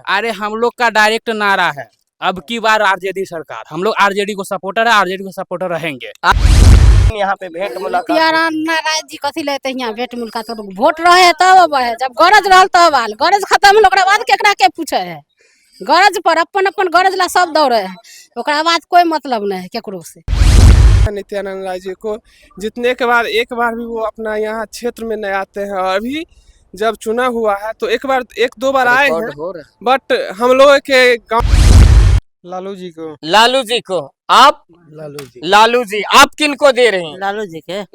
अरे हम लोग का डायरेक्ट नारा है, अब की बार आरजेडी सरकार। हम लोग आरजेडी को सपोर्टर है, आरजेडी को सपोर्टर रहेंगे। यहाँ पे भेंट मुलाकात नारायण जी कथी लेते हैं भेंट मुलाकात। वोट रहे तब है, जब गरज रहल तब आल, गरज खत्म होल ओकरा बाद केकरा के पूछे है। गरज पर अपन अपन गरज ला सब दौड़े है, ओकरा बाद कोई मतलब नहीं है केकरो से। नित्यानंद राय जी को जीतने के बाद एक बार भी वो अपना यहाँ क्षेत्र में नहीं आते हैं। और अभी जब चुना हुआ है तो एक दो बार आए हैं, बट हम लोग के गाँव लालू जी को आप लालू जी आप किन को दे रहे हैं?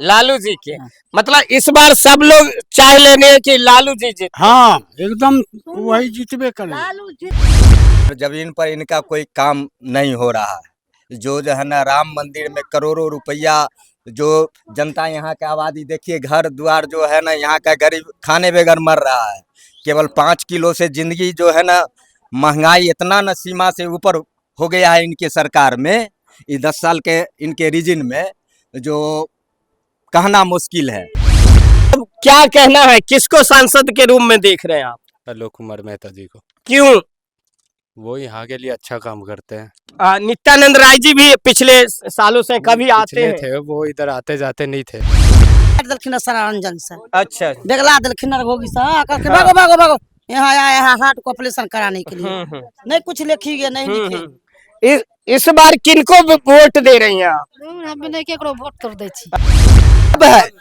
लालू जी के मतलब इस बार सब लोग चाह लेने की लालू जी जीत। हाँ एकदम वही जीतबे करें। जमीन पर इनका कोई काम नहीं हो रहा है। जो है ना राम मंदिर में करोड़ों रुपया, जो जनता यहाँ का आबादी देखिए, घर द्वार जो है ना यहाँ का गरीब खाने बगैर मर रहा है। केवल 5 किलो से जिंदगी जो है ना, महंगाई इतना न सीमा से ऊपर हो गया है इनके सरकार में। ये 10 साल के इनके रीजन में जो कहना मुश्किल है। अब क्या कहना है, किसको सांसद के रूप में देख रहे हैं आप? आलोक कुमार मेहता जी को। क्यों? वो यहाँ के लिए अच्छा काम करते हैं। नित्यानंद राय जी भी पिछले सालों से कभी आते हैं थे, वो इधर आते जाते नहीं थे। दलखिन सारांजन से अच्छा बेगला दलखिन होगी सा करके भागो भागो भागो यहाँ आया है हार्ट को ऑपरेशन कराने के लिए। नहीं कुछ लिखी गया नहीं लिखे। इस बार किनको वोट दे रही हैं आप? हम नहीं केकरो वोट कर दे छी।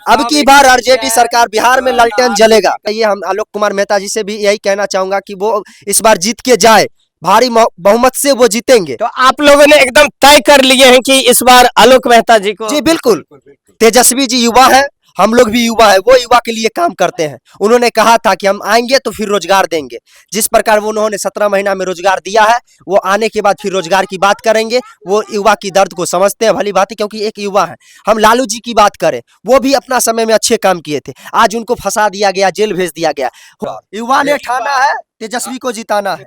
अब की बार आरजेडी सरकार बिहार में लालटेन जलेगा। ये हम आलोक कुमार मेहता जी से भी यही कहना चाहूंगा कि वो इस बार जीत के जाए, भारी बहुमत से वो जीतेंगे। तो आप लोगों ने एकदम तय कर लिए हैं कि इस बार आलोक मेहता जी को? जी बिल्कुल, तेजस्वी जी युवा है, हम लोग भी युवा है, वो युवा के लिए काम करते हैं। उन्होंने कहा था कि हम आएंगे तो फिर रोजगार देंगे। जिस प्रकार वो उन्होंने 17 महीना में रोजगार दिया है, वो आने के बाद फिर रोजगार की बात करेंगे। वो युवा की दर्द को समझते हैं भली भांति, क्योंकि एक युवा है। हम लालू जी की बात करें, वो भी अपना समय में अच्छे काम किए थे, आज उनको फंसा दिया गया, जेल भेज दिया गया। युवा ने ठाना है तेजस्वी को जिताना है।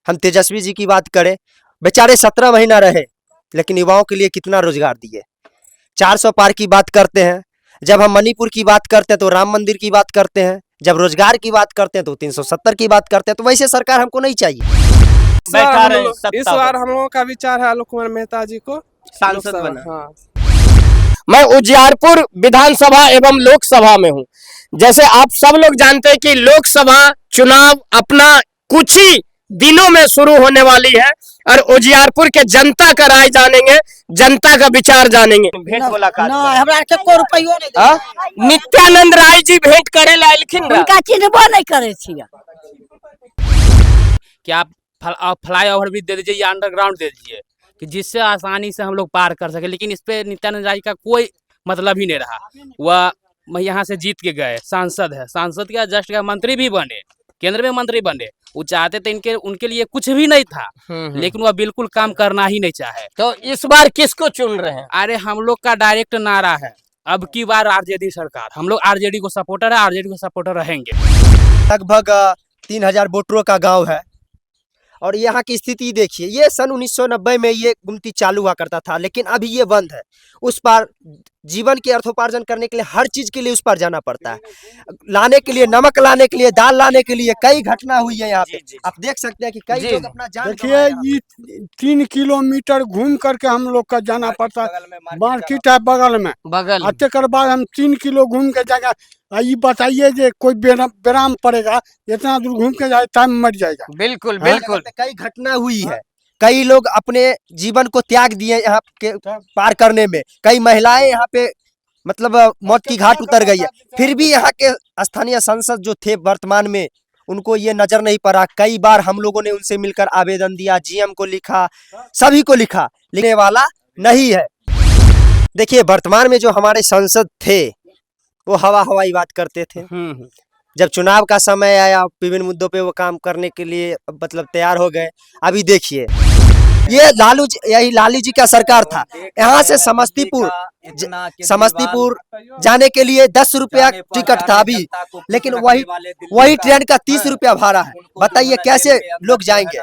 हम तेजस्वी जी की बात करें, बेचारे 17 महीना रहे, लेकिन युवाओं के लिए कितना रोजगार दिए। 400 पार की बात करते हैं, जब हम मणिपुर की बात करते हैं तो राम मंदिर की बात करते हैं, जब रोजगार की बात करते हैं तो 370 की बात करते हैं। तो वैसे सरकार हमको नहीं चाहिए। इस बार हम लोगों का विचार है आलोक कुमार मेहता जी को सांसद बना। हाँ। मैं उजियारपुर विधानसभा एवं लोकसभा में हूँ। जैसे आप सब लोग जानते हैं कि लोकसभा चुनाव अपना कुछ ही दिनों में शुरू होने वाली है और उजियारपुर के जनता का राय जानेंगे, जनता का विचार जानेंगे। भेंट मुलाकात नित्यानंद राय जी भेंट करे लालखिन, उनका चिन्हबो नहीं करे छिया। क्या फ्लाईओवर भी दे दीजिए या अंडरग्राउंड दे दीजिए कि जिससे आसानी से हम लोग पार कर सके, लेकिन इस पे नित्यानंद राय का कोई मतलब ही नहीं रहा। वह यहाँ से जीत के गए, सांसद है, सांसद क्या जस्ट क्या मंत्री भी बने, केंद्र में मंत्री बने। वो चाहते थे उनके लिए कुछ भी नहीं था, लेकिन वह बिल्कुल काम करना ही नहीं चाहे। तो इस बार किसको चुन रहे हैं? अरे हम लोग का डायरेक्ट नारा है, अब की बार आरजेडी सरकार। हम लोग आरजेडी को सपोर्टर है, आरजेडी को सपोर्टर रहेंगे। लगभग 3000 वोटरों का गांव है और यहाँ की स्थिति देखिए। ये सन 1990 में ये गुमती चालू हुआ करता था, लेकिन अभी ये बंद है। उस पार जीवन के अर्थोपार्जन करने के लिए हर चीज के लिए उस पार जाना पड़ता है। लाने के लिए नमक, लाने के लिए दाल, लाने के लिए कई घटना हुई है यहाँ पे। आप देख सकते हैं कि कई लोग अपना जान देखिए, ये 3 किलोमीटर घूम करके हम लोग का जाना पड़ता है। मार्केट है बगल में, तक बाद हम 3 किलो घूम के जाएगा। ये बताइए जे कोई विराम पड़ेगा, इतना दूर घूम के जाए टाइम मर जाएगा। बिल्कुल बिल्कुल। कई घटना हुई है, कई लोग अपने जीवन को त्याग दिए यहाँ के पार करने में। कई महिलाएं यहाँ पे मतलब मौत की घाट उतर गई है, फिर भी यहाँ के स्थानीय सांसद जो थे वर्तमान में, उनको ये नजर नहीं पड़ा। कई बार हम लोगों ने उनसे मिलकर आवेदन दिया, जीएम को लिखा, सभी को लिखा, लिखने वाला नहीं है। देखिए वर्तमान में जो हमारे सांसद थे वो हवाई बात करते थे। जब चुनाव का समय आया, विभिन्न मुद्दों पे वो काम करने के लिए मतलब तैयार हो गए। अभी देखिए ये यही लालू जी का सरकार था। यहाँ से समस्तीपुर जाने के लिए 10 रुपया टिकट था अभी, लेकिन वही ट्रेन का 30 रुपया भाड़ा है। बताइए कैसे लोग जाएंगे।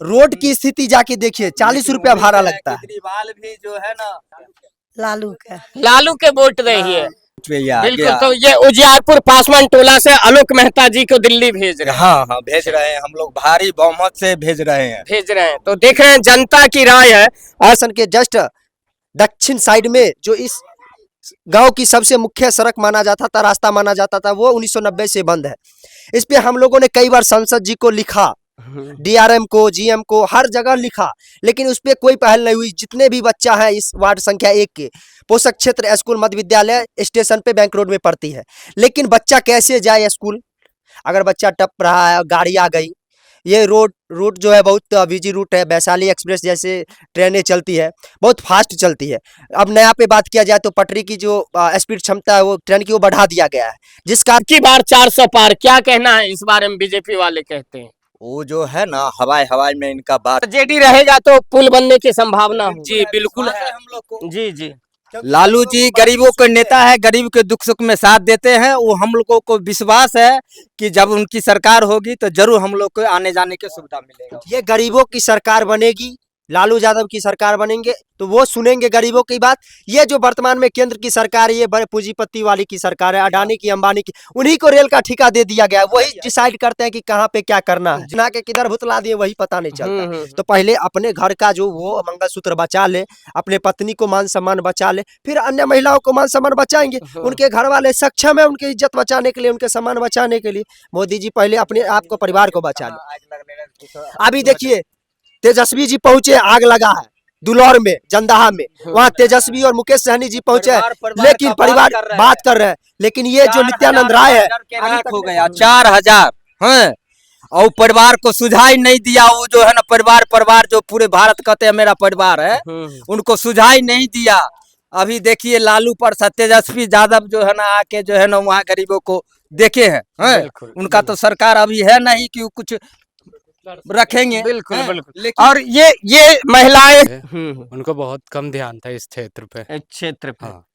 रोड की स्थिति जाके देखिए, 40 रुपया भाड़ा लगता है। लालू के वोट रही है। पे ही आ बिल्कुल। गया। तो ये उजियारपुर पासवान टोला से आलोक मेहता जी को दिल्ली भेज रहे हैं। हाँ हाँ भेज रहे हैं, हम लोग भारी बहुमत से भेज रहे हैं। तो देख रहे हैं जनता की राय है। आसन के जस्ट दक्षिण साइड में जो इस गांव की सबसे मुख्य सड़क माना जाता था, रास्ता माना जाता था, वो 1990 से बंद है। इस पे हम लोगों ने कई बार सांसद जी को लिखा, डीआरएम को, जीएम को, हर जगह लिखा, लेकिन उस पे कोई पहल नहीं हुई। जितने भी बच्चा है इस वार्ड संख्या 1 के पोषक क्षेत्र स्कूल मध्य विद्यालय स्टेशन पे बैंक रोड में पढ़ती है, लेकिन बच्चा कैसे जाए स्कूल? अगर बच्चा टप रहा है, गाड़ी आ गई, ये रूट जो है बहुत बिजी रूट है। वैशाली एक्सप्रेस जैसे ट्रेनें चलती है, बहुत फास्ट चलती है। अब नया पे बात किया जाए तो पटरी की जो स्पीड क्षमता है वो ट्रेन की वो बढ़ा दिया गया है, जिसका की बार 400 पार। क्या कहना है इस बारे में? बीजेपी वाले कहते हैं वो जो है ना हवाई में इनका बात। जेडी रहेगा तो पुल बनने की संभावना हो। जी बिल्कुल है। हम लोग को जी जी। लालू जी गरीबों के नेता है, गरीब के दुख सुख में साथ देते हैं। वो हम लोगों को विश्वास है कि जब उनकी सरकार होगी तो जरूर हम लोग को आने जाने की सुविधा मिलेगा। ये गरीबों की सरकार बनेगी, लालू यादव की सरकार बनेंगे तो वो सुनेंगे गरीबों की बात। ये जो वर्तमान में केंद्र की सरकार है, ये बड़े पूंजीपति वाली की सरकार है, अडानी की, अंबानी की, उन्हीं को रेल का ठेका दे दिया गया है। वही डिसाइड करते हैं कि कहाँ पे क्या करना है। ना के किधर भुतला दिए वही पता नहीं चलता। तो पहले अपने घर का जो वो मंगलसूत्र बचा ले, अपने पत्नी को मान सम्मान बचा ले, फिर अन्य महिलाओं को मान सम्मान बचाएंगे। उनके घर वाले सक्षम है उनकी इज्जत बचाने के लिए, उनके सम्मान बचाने के लिए। मोदी जी पहले अपने आप को, परिवार को बचा ले। अभी देखिए तेजस्वी जी पहुंचे, आग लगा है दुलौर में, जंदाहा में, वहाँ तेजस्वी और मुकेश सहनी जी पहुंचे, लेकिन परिवार बात कर रहे हैं। लेकिन ये जो नित्यानंद राय है हो गया 4000 है और परिवार को सुझाई नहीं दिया। वो जो है ना परिवार जो पूरे भारत कहते हैं मेरा परिवार है, उनको सुझाई नहीं दिया। अभी देखिए लालू प्रसाद, तेजस्वी यादव जो है ना आके जो है ना वहाँ गरीबों को देखे हैं। उनका तो सरकार अभी है नहीं कि कुछ रखेंगे। बिल्कुल बिल्कुल। और ये महिलाएं उनको बहुत कम ध्यान था इस क्षेत्र पे। हाँ।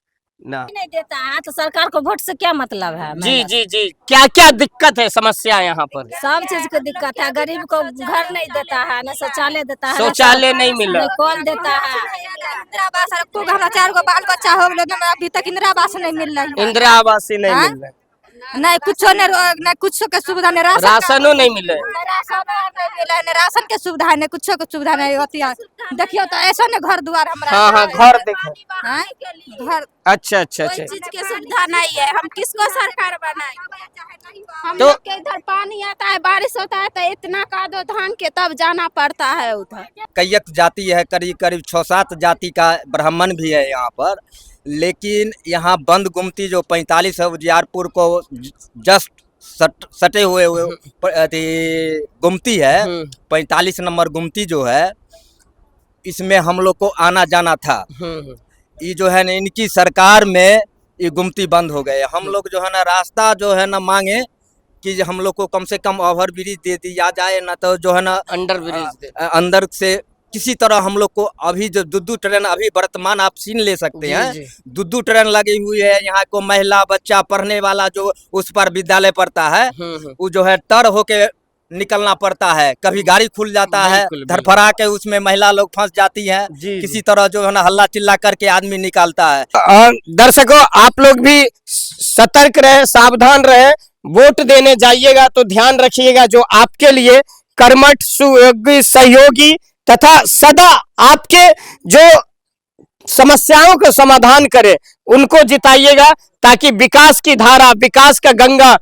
ना नहीं देता है तो सरकार को वोट से क्या मतलब है? जी जी जी। क्या क्या दिक्कत है, समस्या यहाँ पर? सब चीज की दिक्कत है। गरीब को घर नहीं देता है, न शौचालय देता है, शौचालय नहीं मिल रहा, कॉल देता है। इंदिरा आवास को हमारा 4 गो बाल बच्चा हो गए, अभी तक इंदिरा आवास नहीं मिल रहा है। इंदिरा आवास ही नहीं मिल रहा, नहीं कुछ नहीं कुछ के सुविधा नहीं, राशनो नहीं मिले, राशन के सुविधा नहीं, कुछ के सुविधा नहीं होती है। देखियो तो ऐसा नहीं घर द्वार हमारा। हाँ हाँ घर देखो। घर अच्छा अच्छा अच्छा। चीज की सुविधा नहीं है, हम किसको सरकार बनाए? हम तो- लोग के इधर पानी आता है, बारिश होता है तो इतना कादो धान के तब जाना पड़ता है उधर। कैयक जाति है, करीब करीब 6-7 जाति का ब्राह्मण भी है यहाँ पर। लेकिन यहाँ बंद गुमती जो 45 है उजियारपुर को जस्ट सटे हुए गुमती है, 45 नंबर गुमती जो है, इसमें हम लोग को आना जाना था। ये जो है ना इनकी सरकार में ये गुमती बंद हो गए। हम लोग जो है ना रास्ता जो है ना मांगे कि हम लोग को कम से कम ओवर ब्रिज दे दिया जाए, ना तो जो है ना अंडर ब्रिज अंदर से किसी तरह हम लोग को। अभी जो दूधू ट्रेन अभी वर्तमान आप सीन ले सकते हैं, दूधू ट्रेन लगी हुई है। यहाँ को महिला बच्चा पढ़ने वाला जो उस पर विद्यालय पढ़ता है, वो जो है टर होके निकलना पड़ता है। कभी गाड़ी खुल जाता है, धरफरा के उसमें महिला लोग फंस जाती है। किसी तरह जो है ना हल्ला चिल्ला करके आदमी निकालता है। और दर्शकों आप लोग भी सतर्क रहे, सावधान रहे। वोट देने जाइएगा तो ध्यान रखिएगा जो आपके लिए कर्मठ सहयोगी तथा सदा आपके जो समस्याओं का समाधान करे उनको जिताइएगा, ताकि विकास की धारा, विकास का गंगा